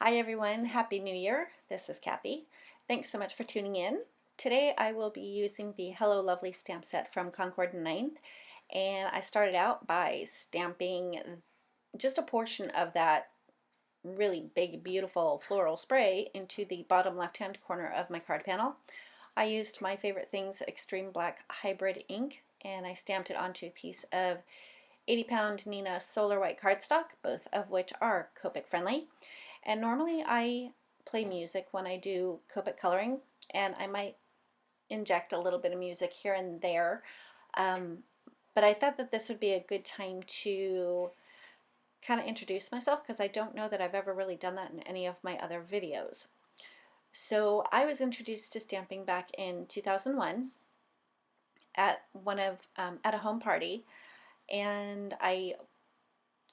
Hi everyone, Happy New Year. This is Kathy. Thanks so much for tuning in. Today I will be using the Hello Lovely stamp set from Concord 9th, and I started out by stamping just a portion of that really big beautiful floral spray into the bottom left hand corner of my card panel. I used my favorite things Extreme Black Hybrid ink, and I stamped it onto a piece of 80-pound Nina Solar White cardstock, both of which are Copic friendly. And normally I play music when I do Copic coloring, and I might inject a little bit of music here and there. But I thought that this would be a good time to kind of introduce myself, because I don't know that I've ever really done that in any of my other videos. So I was introduced to stamping back in 2001 at a home party, and I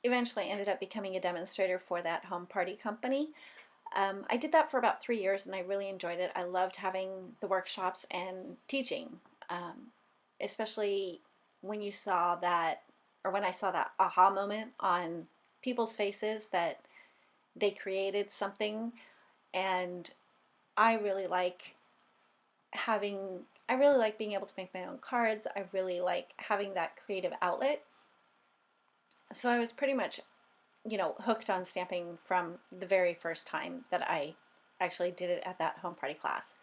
eventually ended up becoming a demonstrator for that home party company. I did that for about 3 years and I really enjoyed it. I loved having the workshops and teaching, especially when you saw that, or when I saw that aha moment on people's faces that they created something. And I really like being able to make my own cards. I really like having that creative outlet. So I was pretty much, hooked on stamping from the very first time that I actually did it at that home party class.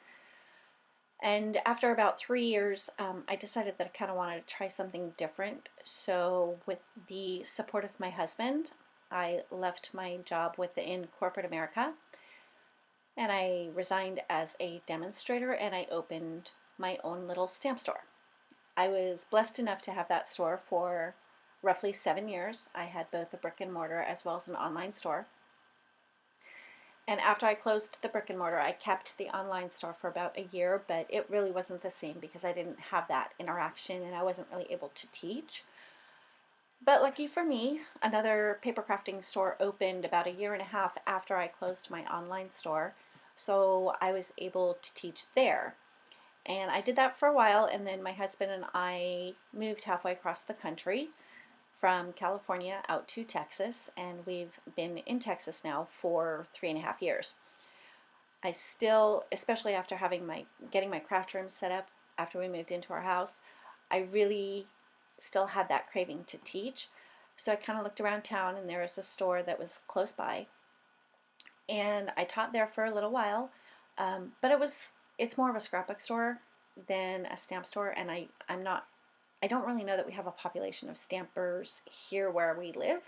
And after about 3 years, I decided that I kind of wanted to try something different. So with the support of my husband, I left my job in corporate America, and I resigned as a demonstrator, and I opened my own little stamp store. I was blessed enough to have that store for roughly 7 years. I had both a brick and mortar as well as an online store. And after I closed the brick and mortar, I kept the online store for about a year, but it really wasn't the same because I didn't have that interaction and I wasn't really able to teach. But lucky for me, another paper crafting store opened about a year and a half after I closed my online store, so I was able to teach there. And I did that for a while, and then my husband and I moved halfway across the country from California out to Texas, and we've been in Texas now for 3.5 years. I still, especially after getting my craft room set up after we moved into our house, I really still had that craving to teach. So I kind of looked around town, and there was a store that was close by, and I taught there for a little while. But it's more of a scrapbook store than a stamp store, and I don't really know that we have a population of stampers here where we live.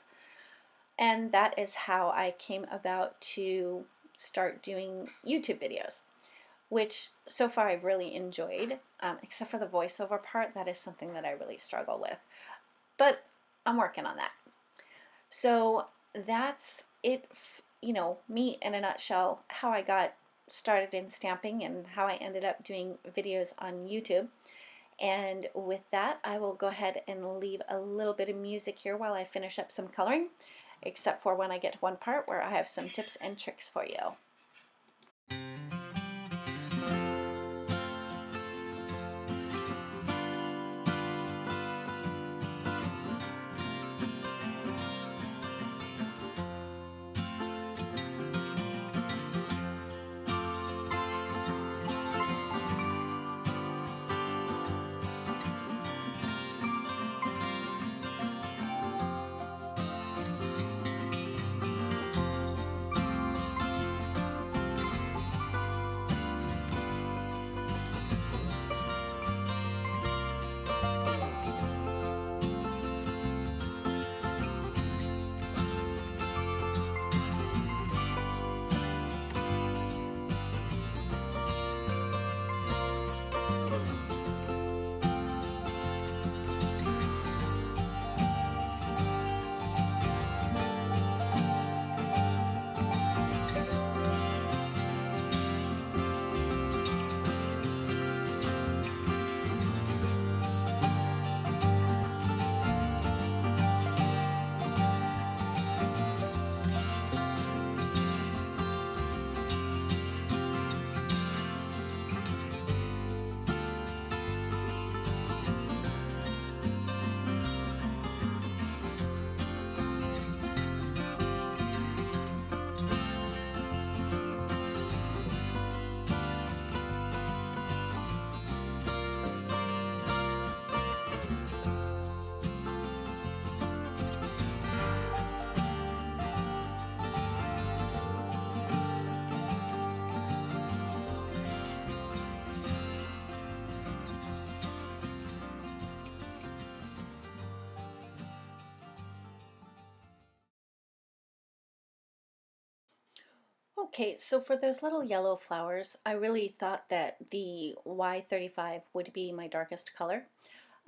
And that is how I came about to start doing YouTube videos, which so far I've really enjoyed, except for the voiceover part. That is something that I really struggle with, but I'm working on that. So that's it, me in a nutshell, how I got started in stamping and how I ended up doing videos on YouTube. And with that, I will go ahead and leave a little bit of music here while I finish up some coloring, except for when I get to one part where I have some tips and tricks for you. Okay, so for those little yellow flowers, I really thought that the Y35 would be my darkest color.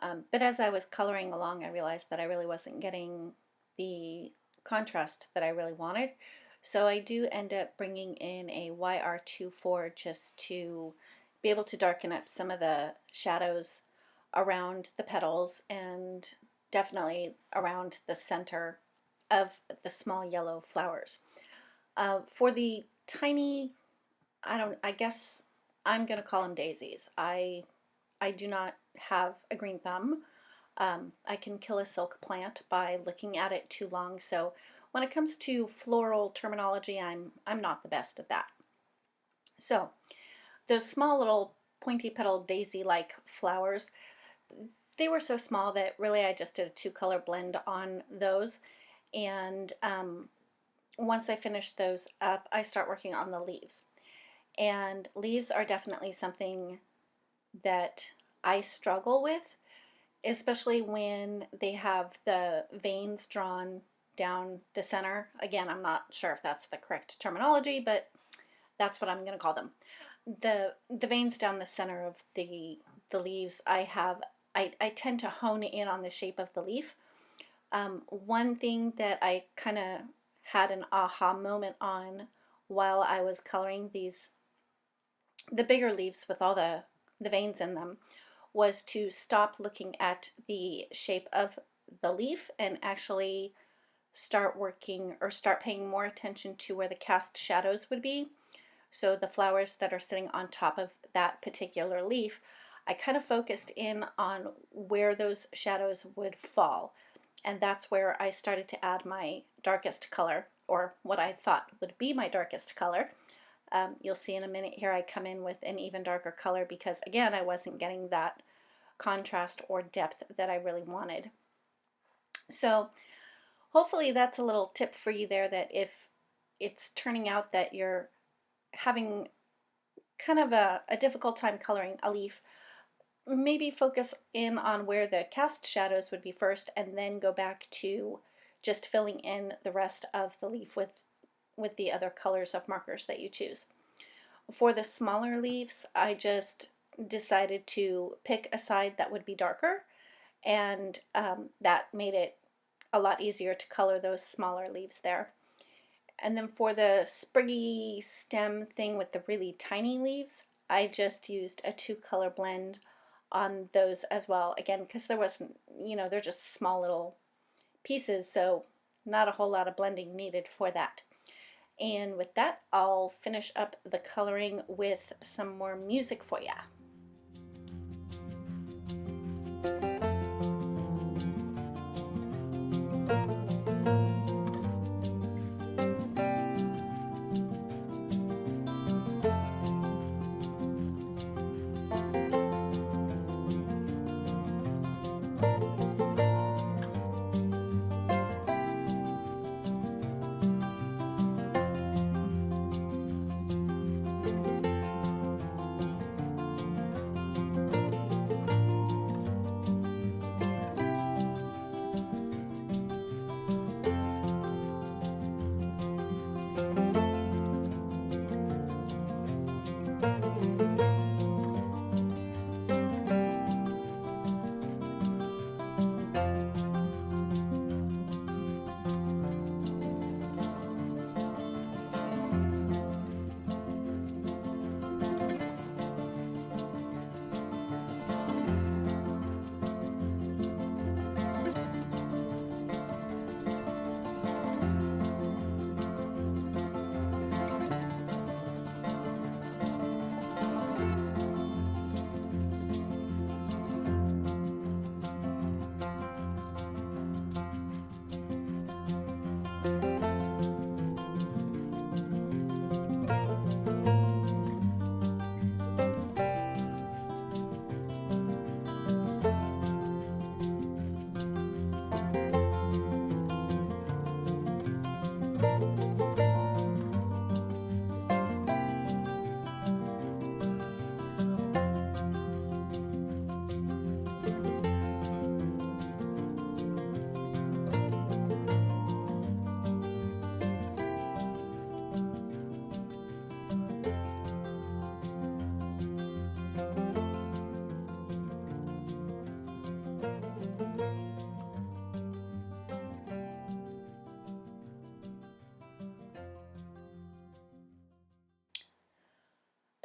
But as I was coloring along, I realized that I really wasn't getting the contrast that I really wanted. So I do end up bringing in a YR24 just to be able to darken up some of the shadows around the petals and definitely around the center of the small yellow flowers. For the tiny, I guess I'm gonna call them daisies. I do not have a green thumb. I can kill a silk plant by looking at it too long. So when it comes to floral terminology, I'm not the best at that. So those small little pointy petal daisy-like flowers, they were so small that really I just did a two-color blend on those. And once I finish those up, I start working on the leaves. And leaves are definitely something that I struggle with, especially when they have the veins drawn down the center. Again, I'm not sure if that's the correct terminology, but that's what I'm going to call them. The veins down the center of the leaves, I tend to hone in on the shape of the leaf. One thing that I kind of had an aha moment on while I was coloring the bigger leaves with all the veins in them, was to stop looking at the shape of the leaf and actually start working or start paying more attention to where the cast shadows would be. So the flowers that are sitting on top of that particular leaf, I kind of focused in on where those shadows would fall. And that's where I started to add my darkest color, or what I thought would be my darkest color. You'll see in a minute here I come in with an even darker color because, again, I wasn't getting that contrast or depth that I really wanted. So hopefully that's a little tip for you there, that if it's turning out that you're having kind of a difficult time coloring a leaf, maybe focus in on where the cast shadows would be first and then go back to just filling in the rest of the leaf with the other colors of markers that you choose. For the smaller leaves, I just decided to pick a side that would be darker, and that made it a lot easier to color those smaller leaves there. And then for the spriggy stem thing with the really tiny leaves, I just used a two-color blend on those as well. Again, because there wasn't, they're just small little pieces, so not a whole lot of blending needed for that. And with that, I'll finish up the coloring with some more music for you.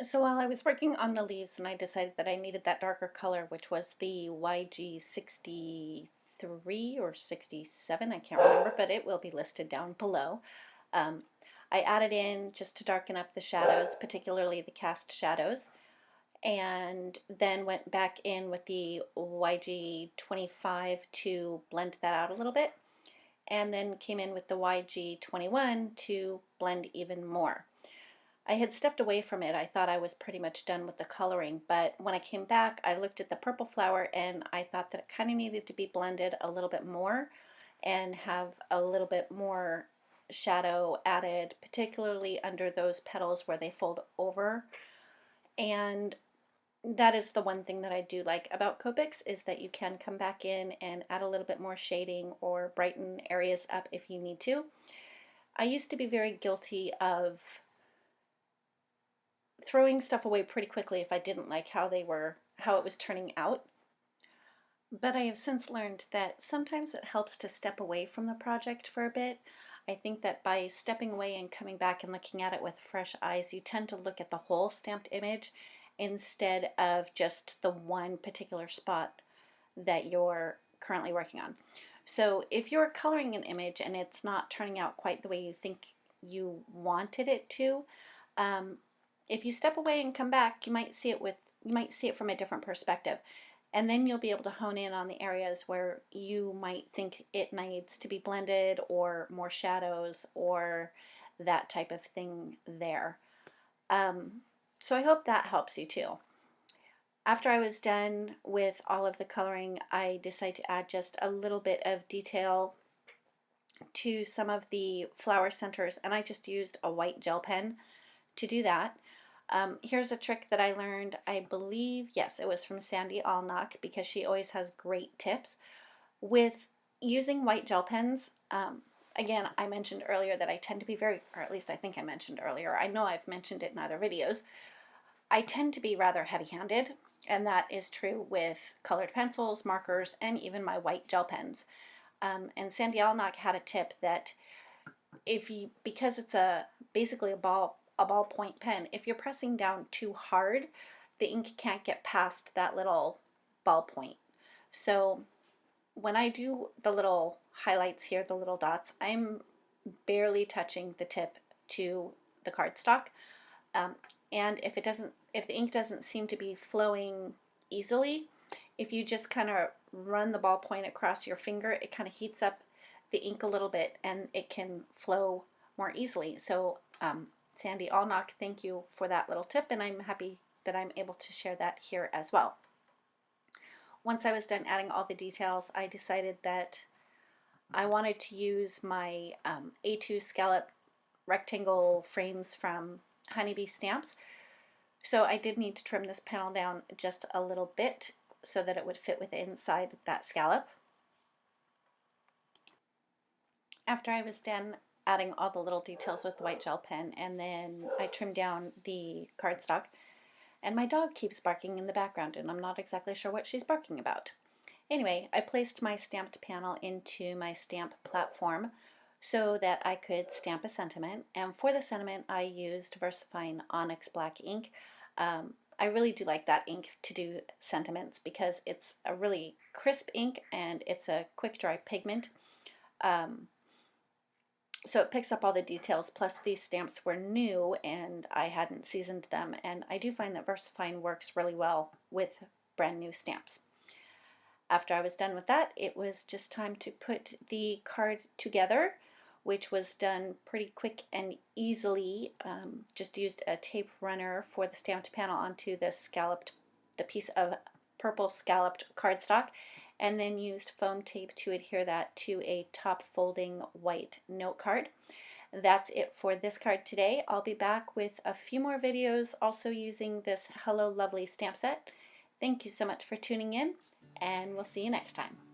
So while I was working on the leaves and I decided that I needed that darker color, which was the YG 63 or 67, I can't remember, but it will be listed down below. Um, I added in just to darken up the shadows, particularly the cast shadows, and then went back in with the YG 25 to blend that out a little bit, and then came in with the YG 21 to blend even more. I had stepped away from it. I thought I was pretty much done with the coloring, but when I came back, I looked at the purple flower and I thought that it kind of needed to be blended a little bit more and have a little bit more shadow added, particularly under those petals where they fold over. And that is the one thing that I do like about Copics, is that you can come back in and add a little bit more shading or brighten areas up if you need to. I used to be very guilty of throwing stuff away pretty quickly if I didn't like how it was turning out. But I have since learned that sometimes it helps to step away from the project for a bit. I think that by stepping away and coming back and looking at it with fresh eyes, you tend to look at the whole stamped image instead of just the one particular spot that you're currently working on. So if you're coloring an image and it's not turning out quite the way you think you wanted it to, if you step away and come back, you might see it from a different perspective. And then you'll be able to hone in on the areas where you might think it needs to be blended or more shadows or that type of thing there. So I hope that helps you too. After I was done with all of the coloring, I decided to add just a little bit of detail to some of the flower centers, and I just used a white gel pen to do that. Here's a trick that I learned, I believe, yes, it was from Sandy Allnock, because she always has great tips with using white gel pens. Again, I mentioned earlier that I tend to be very, or at least I think I mentioned earlier, I know I've mentioned it in other videos, I tend to be rather heavy-handed, and that is true with colored pencils, markers, and even my white gel pens. And Sandy Allnock had a tip that because it's basically a ballpoint pen, if you're pressing down too hard, the ink can't get past that little ballpoint. So when I do the little highlights here, the little dots, I'm barely touching the tip to the cardstock. And if the ink doesn't seem to be flowing easily, if you just kind of run the ballpoint across your finger, it kind of heats up the ink a little bit and it can flow more easily. So Sandy Allnock, thank you for that little tip, and I'm happy that I'm able to share that here as well. Once I was done adding all the details, I decided that I wanted to use my A2 scallop rectangle frames from Honeybee Stamps. So I did need to trim this panel down just a little bit so that it would fit within inside that scallop. After I was done adding all the little details with the white gel pen, and then I trimmed down the cardstock, and my dog keeps barking in the background and I'm not exactly sure what she's barking about. Anyway, I placed my stamped panel into my stamp platform so that I could stamp a sentiment, and for the sentiment I used VersaFine Onyx black ink. I really do like that ink to do sentiments because it's a really crisp ink and it's a quick dry pigment. So it picks up all the details, plus these stamps were new and I hadn't seasoned them, and I do find that VersaFine works really well with brand new stamps. After I was done with that, it was just time to put the card together, which was done pretty quick and easily. Just used a tape runner for the stamped panel onto the piece of purple scalloped cardstock, and then used foam tape to adhere that to a top folding white note card. That's it for this card today. I'll be back with a few more videos also using this Hello Lovely stamp set. Thank you so much for tuning in, and we'll see you next time.